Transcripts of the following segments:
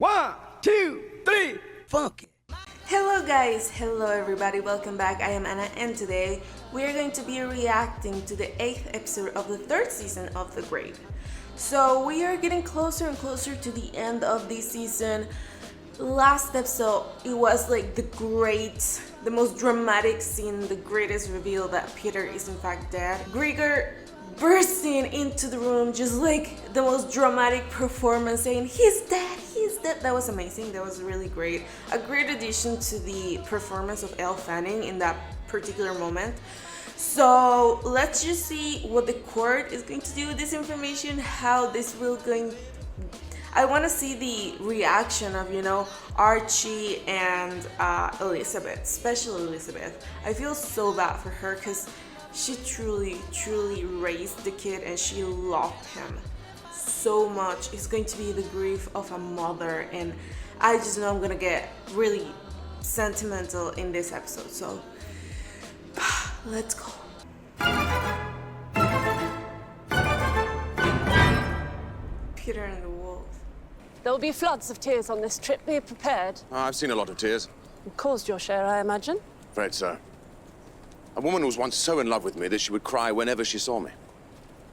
1, 2, 3, funk it. Hello guys, hello everybody, welcome back. I am Anna and today we are going to be reacting to the 8th episode of the 3rd season of The Great. So we are getting closer and closer to the end of this season. Last episode, it was like the most dramatic scene, the greatest reveal that Peter is in fact dead. Gregor bursting into the room, just like the most dramatic performance, saying he's dead, he's dead. That was amazing. That was really great. A great addition to the performance of Elle Fanning in that particular moment. So let's just see what the court is going to do with this information, how this will going. I want to see the reaction of, Archie and Elizabeth, especially Elizabeth. I feel so bad for her because she truly raised the kid and she loved him so much. It's going to be the grief of a mother, and I just know I'm gonna get really sentimental in this episode. So let's go. Peter and the wolf. There will be floods of tears on this trip. Be prepared. I've seen a lot of tears. You caused your share, I imagine. Afraid so. A woman was once so in love with me that she would cry whenever she saw me.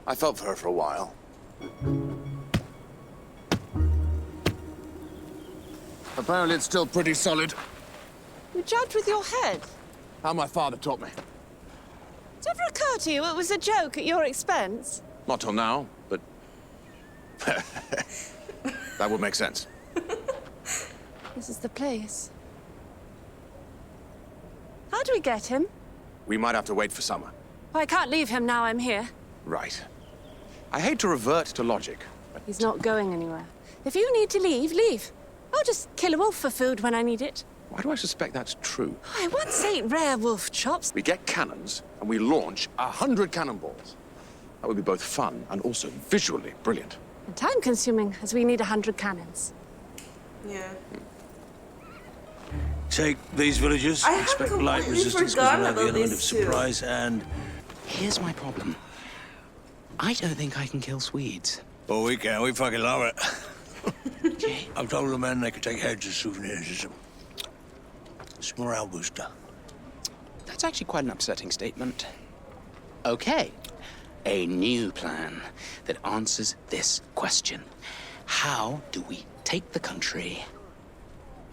I felt for her for a while. Apparently it's still pretty solid. You judge with your head. How my father taught me. Did it ever occur to you it was a joke at your expense? Not till now, but... that would make sense. This is the place. How do we get him? We might have to wait for summer. Oh, I can't leave him now I'm here. Right. I hate to revert to logic, but... He's not going anywhere. If you need to leave, leave. I'll just kill a wolf for food when I need it. Why do I suspect that's true? I once ate rare wolf chops. We get cannons, and we launch 100 cannonballs. That would be both fun and also visually brilliant. And time-consuming, as we need 100 cannons. Yeah. Take these villagers, I have expect light completely resistance because forgotten we'll have the about element of these two. surprise and... Here's my problem. I don't think I can kill Swedes. Oh, we can. We fucking love it. I've told the men they can take heads as souvenirs. It's a morale booster. That's actually quite an upsetting statement. Okay. A new plan that answers this question. How do we take the country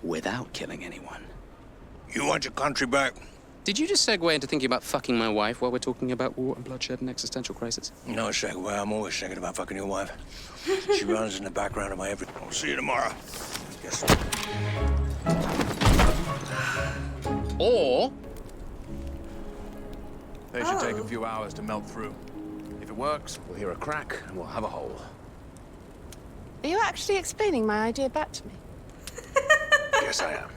without killing anyone? You want your country back? Did you just segue into thinking about fucking my wife while we're talking about war and bloodshed and existential crisis? No, second. Well, I'm always thinking about fucking your wife. She runs in the background of my every... I'll see you tomorrow. Yes. Or... They should take a few hours to melt through. If it works, we'll hear a crack and we'll have a hole. Are you actually explaining my idea back to me? Yes, I am.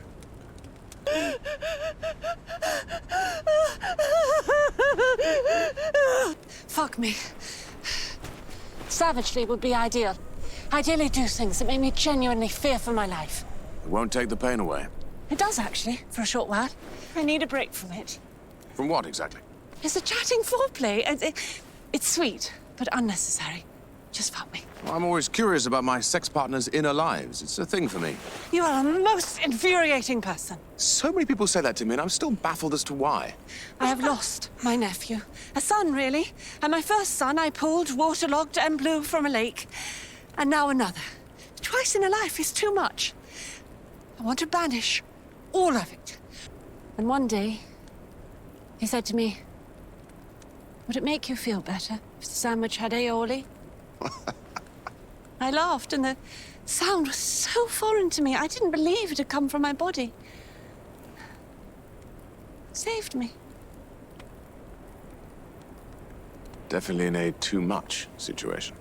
Fuck me. Savagely would be ideal. Ideally do things that make me genuinely fear for my life. It won't take the pain away. It does, actually, for a short while. I need a break from it. From what, exactly? It's a chatting foreplay. It's sweet, but unnecessary. Just fuck me. Well, I'm always curious about my sex partner's inner lives. It's a thing for me. You are the most infuriating person. So many people say that to me, and I'm still baffled as to why. I have lost my nephew. A son, really. And my first son I pulled, waterlogged and blue from a lake. And now another. Twice in a life is too much. I want to banish all of it. And one day, he said to me, would it make you feel better if the sandwich had aioli? I laughed, and the sound was so foreign to me. I didn't believe it had come from my body. Saved me. Definitely in a too much situation.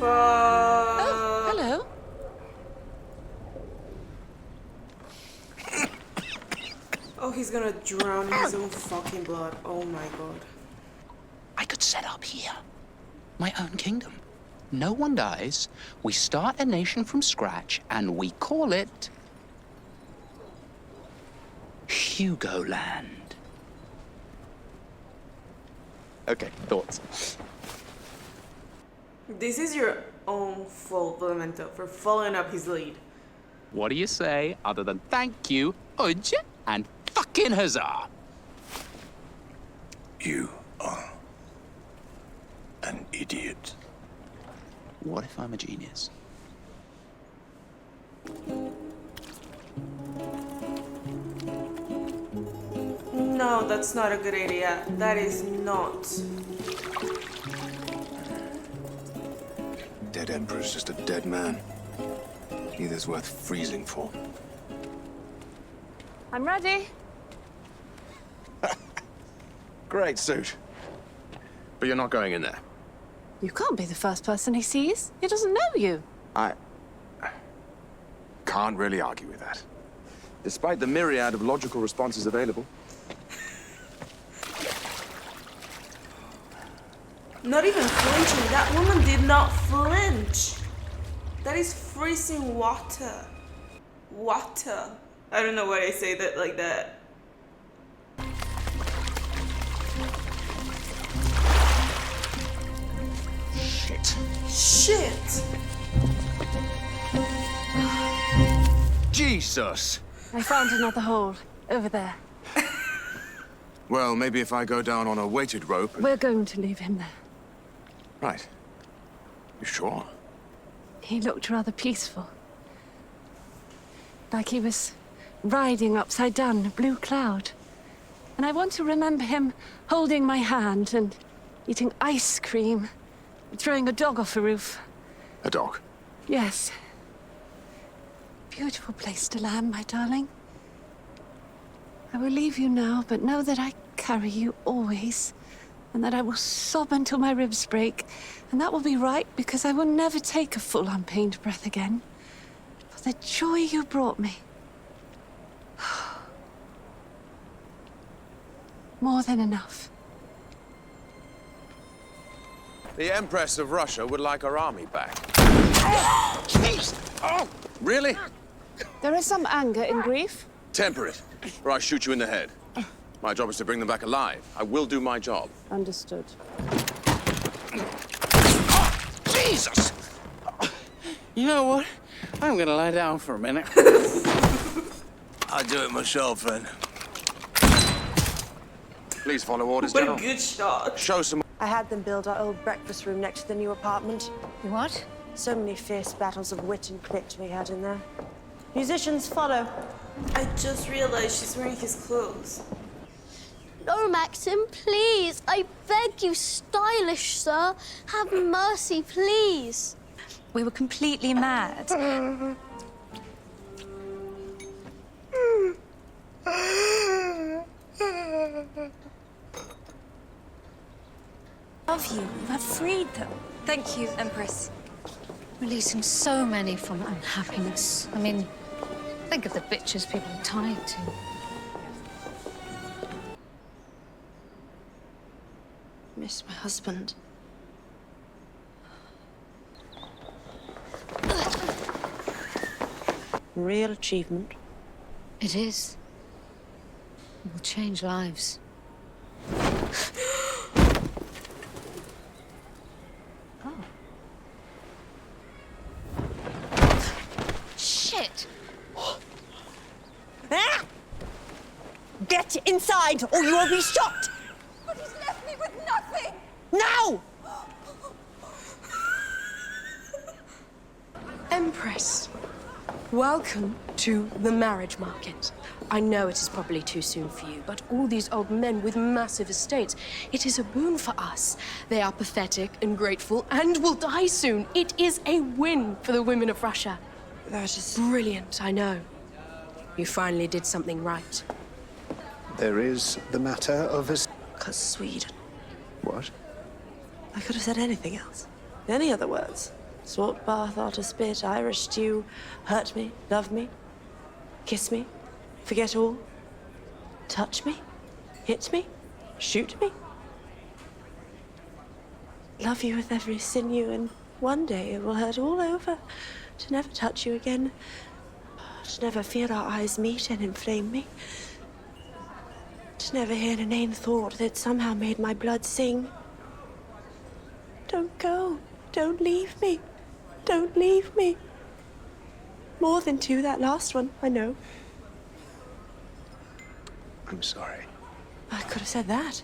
Oh, hello. Oh, he's gonna drown in his own fucking blood. Oh my god. I could set up here. My own kingdom. No one dies. We start a nation from scratch, and we call it... Hugo Land. Okay, thoughts? This is your own fault, Elemento, for following up his lead. What do you say other than thank you, Udge, and fucking huzzah? You are an idiot. What if I'm a genius? No, that's not a good idea. That is not. Dead Emperor's just a dead man. Neither's worth freezing for. I'm ready. Great suit. But you're not going in there. You can't be the first person he sees. He doesn't know you. I can't really argue with that. Despite the myriad of logical responses available. Not even flinching. That woman did not flinch. That is freezing water. Water. I don't know why I say that like that. Shit. Shit. Jesus! I found another hole over there. Well, maybe if I go down on a weighted rope. We're going to leave him there. Right. You sure? He looked rather peaceful. Like he was riding upside down in a blue cloud. And I want to remember him holding my hand and eating ice cream, and throwing a dog off a roof. A dog? Yes. Beautiful place to land, my darling. I will leave you now, but know that I carry you always, and that I will sob until my ribs break, and that will be right, because I will never take a full unpained breath again. For the joy you brought me. More than enough. The Empress of Russia would like her army back. Jeez! Oh! Really? There is some anger in grief. Temper it, or I shoot you in the head. My job is to bring them back alive. I will do my job. Understood. Jesus! You know what? I'm gonna lie down for a minute. I'll do it myself then. Please follow orders, What a General. good shot. Show some. I had them build our old breakfast room next to the new apartment. What? So many fierce battles of wit and wit we had in there. Musicians follow. I just realized she's wearing his clothes. No, Maxim, please. I beg you, stylish sir. Have mercy, please. We were completely mad. Love you. You have freed them. Thank you, Empress. Releasing so many from unhappiness. I mean, think of the bitches people are tied to. Miss my husband. Real achievement. It is. It will change lives. Shit! Get inside, or you will be shot! But he's left me with nothing! Now! Empress, welcome to the marriage market. I know it is probably too soon for you, but all these old men with massive estates, it is a boon for us. They are pathetic and grateful and will die soon. It is a win for the women of Russia. That is Brilliant, I know. You finally did something right. There is the matter of a... because Sweden. What? I could have said anything else. Any other words. Salt bath, otter spit, Irish stew, hurt me, love me, kiss me, forget all, touch me, hit me, shoot me. Love you with every sinew, and one day it will hurt all over to never touch you again, to never feel our eyes meet and inflame me, to never hear an inane thought that somehow made my blood sing. Don't go. Don't leave me. Don't leave me. More than two, that last one, I know. I'm sorry. I could have said that.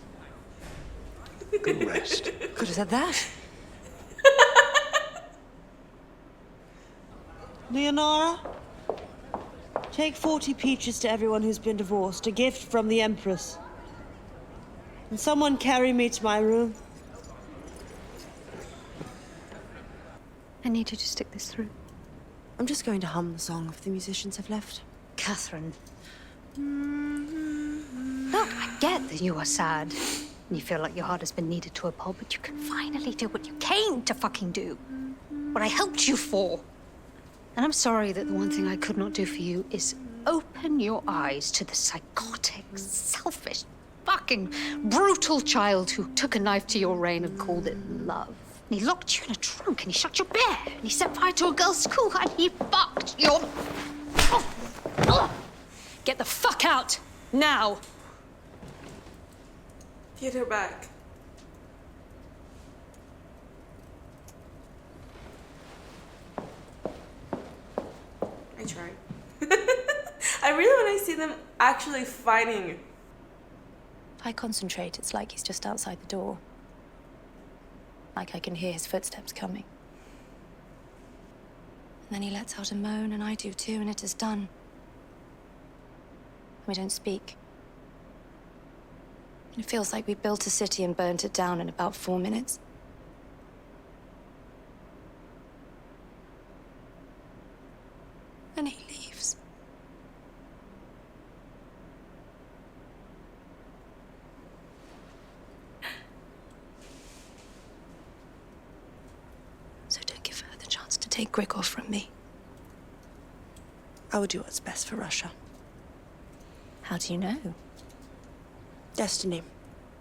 Good rest. Could have said that. Leonora, take 40 peaches to everyone who's been divorced, a gift from the Empress. And someone carry me to my room. I need you to stick this through. I'm just going to hum the song if the musicians have left. Catherine. Look, I get that you are sad. And you feel like your heart has been kneaded to a pulp, but you can finally do what you came to fucking do. What I helped you for. And I'm sorry that the one thing I could not do for you is open your eyes to the psychotic, selfish, fucking brutal child who took a knife to your reign and called it love. And he locked you in a trunk and he shot you bare. And he set fire to a girl's school and he fucked your... Get the fuck out! Now! Get her back. I tried. I really want to see them actually fighting. If I concentrate, it's like he's just outside the door. Like I can hear his footsteps coming. And then he lets out a moan, and I do too, and it is done. We don't speak. It feels like we built a city and burnt it down in about 4 minutes. And he leaves. So don't give her the chance to take Grigor from me. I will do what's best for Russia. How do you know? Destiny.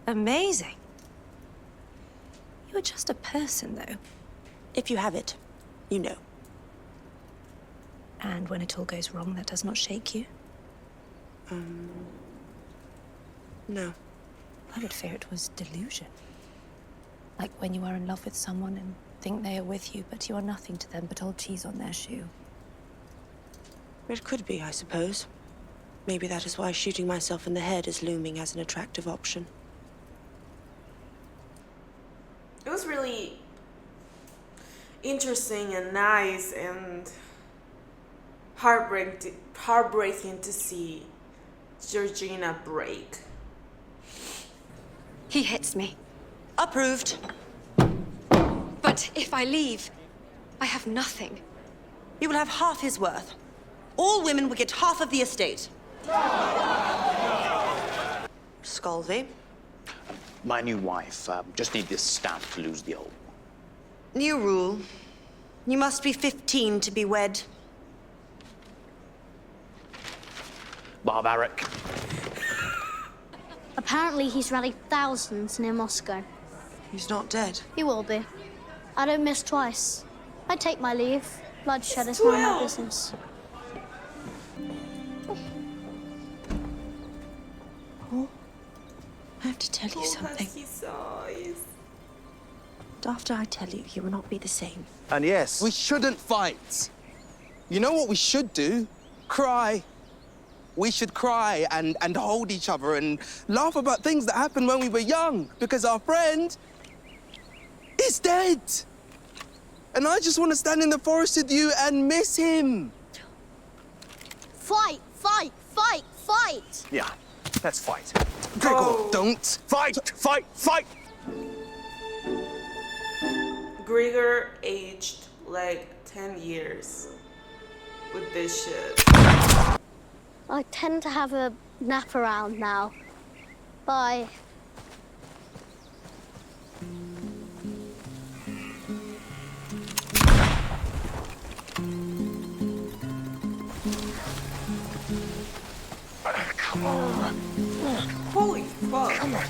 Amazing. You're just a person, though. If you have it, you know. And when it all goes wrong, that does not shake you? No. I would fear it was delusion. Like when you are in love with someone and think they are with you, but you are nothing to them but old cheese on their shoe. It could be, I suppose. Maybe that is why shooting myself in the head is looming as an attractive option. It was really interesting and nice and heartbreaking to see Georgina break. He hits me. Approved. But if I leave, I have nothing. You will have half his worth. All women will get half of the estate. Scalzi. My new wife, just need this stamp to lose the old. New rule. You must be 15 to be wed. Barbaric. Apparently he's rallied thousands near Moscow. He's not dead. He will be. I don't miss twice. I take my leave. Bloodshed is none of my business. I have to tell you something. And after I tell you, you will not be the same. And yes, we shouldn't fight. You know what we should do? Cry. We should cry and hold each other and laugh about things that happened when we were young, because our friend is dead. And I just want to stand in the forest with you and miss him. Fight, fight, fight, fight! Yeah, let's fight. Grigor, don't fight, fight, fight! Grigor aged like 10 years with this shit. I tend to have a nap around now. Bye. Come on. Holy fuck. Come on.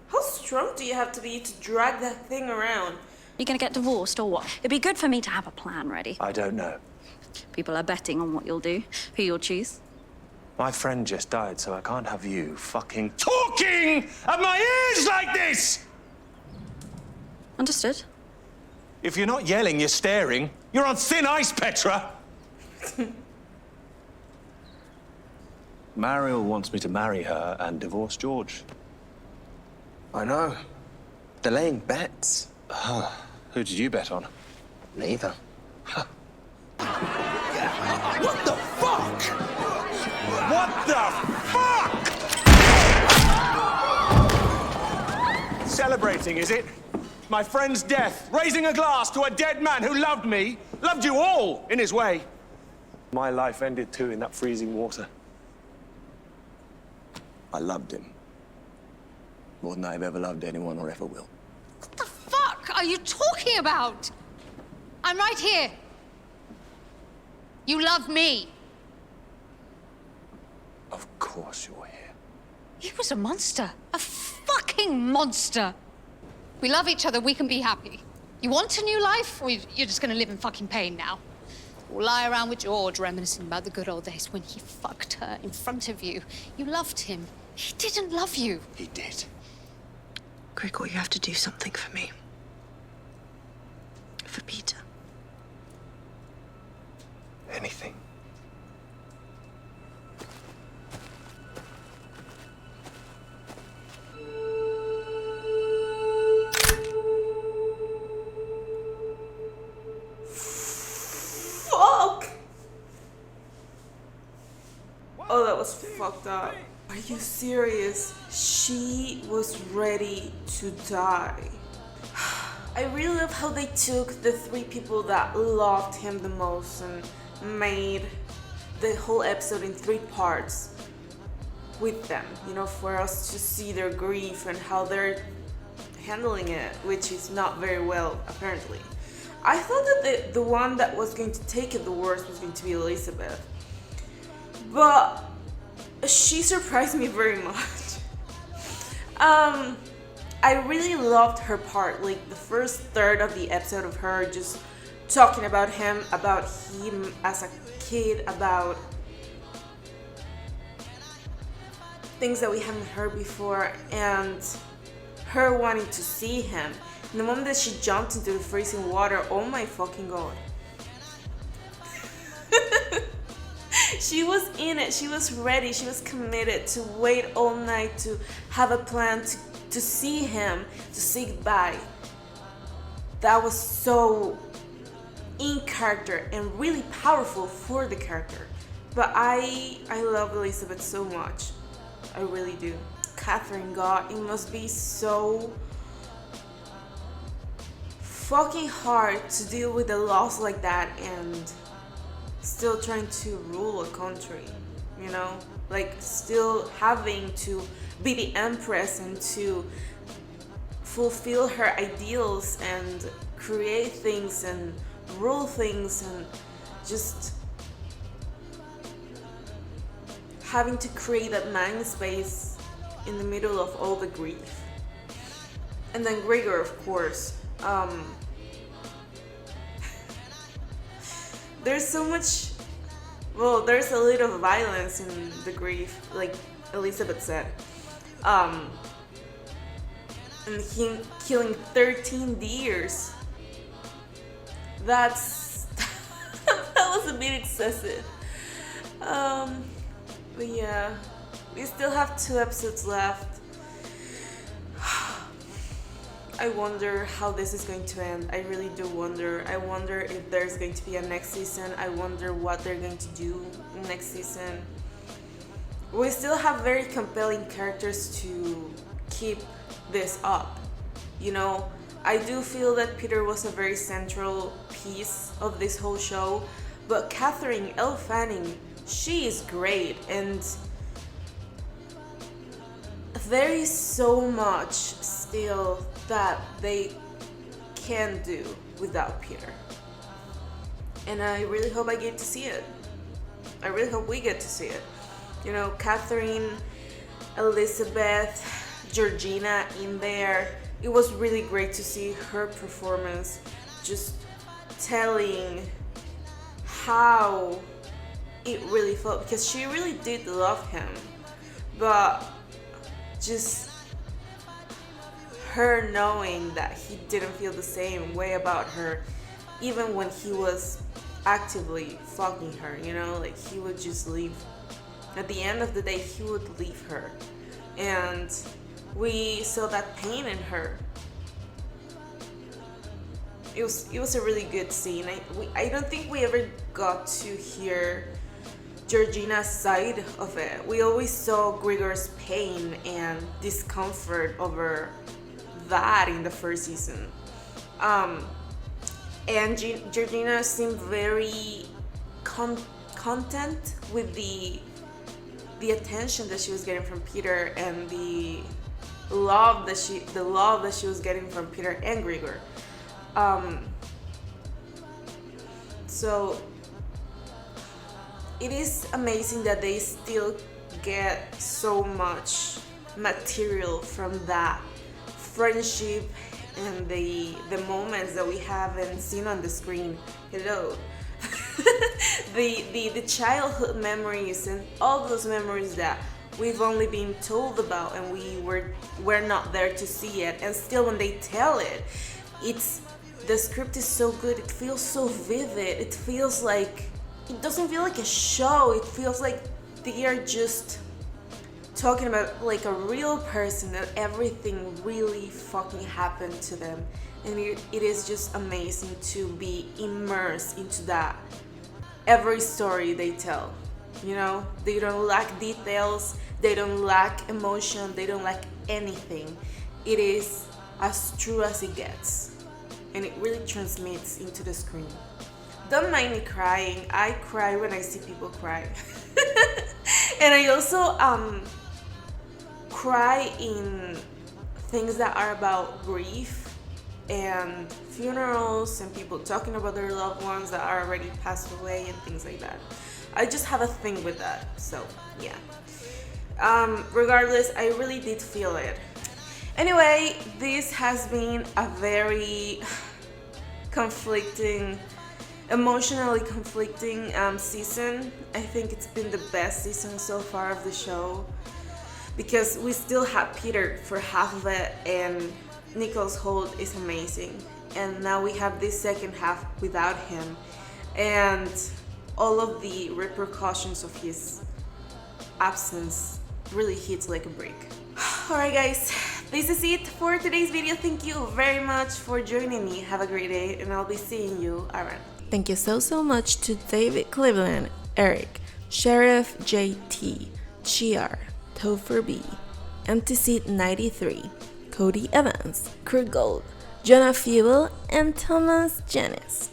How strong do you have to be to drag that thing around? You gonna get divorced or what? It'd be good for me to have a plan ready. I don't know. People are betting on what you'll do, who you'll choose. My friend just died, so I can't have you fucking talking at my ears like this! Understood. If you're not yelling, you're staring. You're on thin ice, Petra! Mariel wants me to marry her and divorce George. I know. They're laying bets. Who did you bet on? Neither. What the fuck? What the fuck? Celebrating, is it? My friend's death, raising a glass to a dead man who loved me, loved you all in his way. My life ended too in that freezing water. I loved him. More than I've ever loved anyone or ever will. What the fuck are you talking about? I'm right here. You love me. Of course you're here. He was a monster. A fucking monster. We love each other, we can be happy. You want a new life, or you're just gonna live in fucking pain now? Or lie around with George, reminiscing about the good old days when he fucked her in front of you. You loved him. He didn't love you. He did. Gregor, you have to do something for me. For Peter. Anything. Fuck! Oh, that was fucked up. Are you serious? She was ready to die. I really love how they took the three people that loved him the most and made the whole episode in 3 parts with them, you know, for us to see their grief and how they're handling it, which is not very well, apparently. I thought that the one that was going to take it the worst was going to be Elizabeth, but she surprised me very much. I really loved her part, like the first third of the episode of her just talking about him as a kid, about things that we haven't heard before, and her wanting to see him. And the moment that she jumped into the freezing water, oh my fucking god. She was in it, she was ready, she was committed to wait all night, to have a plan, to see him, to say goodbye. That was so in character and really powerful for the character. But I love Elizabeth so much. I really do. Catherine, God, it must be so fucking hard to deal with a loss like that and still trying to rule a country, you know? Like, still having to be the empress and to fulfill her ideals and create things and rule things, and just having to create that mind space in the middle of all the grief. And then Gregor, of course. There's so much, well, there's a little violence in the grief, like Elizabeth said. And him killing 13 deers. That's, that was a bit excessive. But yeah, we still have 2 episodes left. I wonder how this is going to end. I really do wonder. I wonder if there's going to be a next season. I wonder what they're going to do next season. We still have very compelling characters to keep this up. You know, I do feel that Peter was a very central piece of this whole show, but Catherine Elle Fanning, she is great, and there is so much still that they can do without Peter. And I really hope I get to see it. I really hope we get to see it. You know, Catherine, Elizabeth, Georgina in there. It was really great to see her performance, just telling how it really felt, because she really did love him, but just her knowing that he didn't feel the same way about her, even when he was actively fucking her, you know, like he would just leave. At the end of the day, he would leave her, and we saw that pain in her. It was a really good scene. I don't think we ever got to hear Georgina's side of it. We always saw Gregor's pain and discomfort over that in the first season. And Georgina seemed very content with the attention that she was getting from Peter, and the love that she was getting from Peter and Gregor. So it is amazing that they still get so much material from that friendship and the moments that we haven't seen on the screen. Hello. the childhood memories and all those memories that we've only been told about, and we're not there to see it, and still when they tell it, the script is so good, it feels so vivid, it feels like, it doesn't feel like a show, it feels like they are just talking about like a real person, that everything really fucking happened to them, and it is just amazing to be immersed into that. Every story they tell, you know, they don't lack details, they don't lack emotion, they don't lack anything. It is as true as it gets, and it really transmits into the screen. Don't mind me crying. I cry when I see people cry. And I also cry in things that are about grief and funerals and people talking about their loved ones that are already passed away and things like that. I just have a thing with that, so yeah. Regardless, I really did feel it. Anyway, this has been a very emotionally conflicting season. I think it's been the best season so far of the show, because we still have Peter for half of it, and Nicholas Hoult is amazing, and now we have this second half without him, and all of the repercussions of his absence really hits like a brick. Alright guys, this is it for today's video. Thank you very much for joining me. Have a great day, and I'll be seeing you around. Thank you so much to David Cleveland, Eric, Sheriff JT, Chiar, Topher B, MTC 93, Cody Evans, Kurt Gold, Jonah Fewell, and Thomas Janice.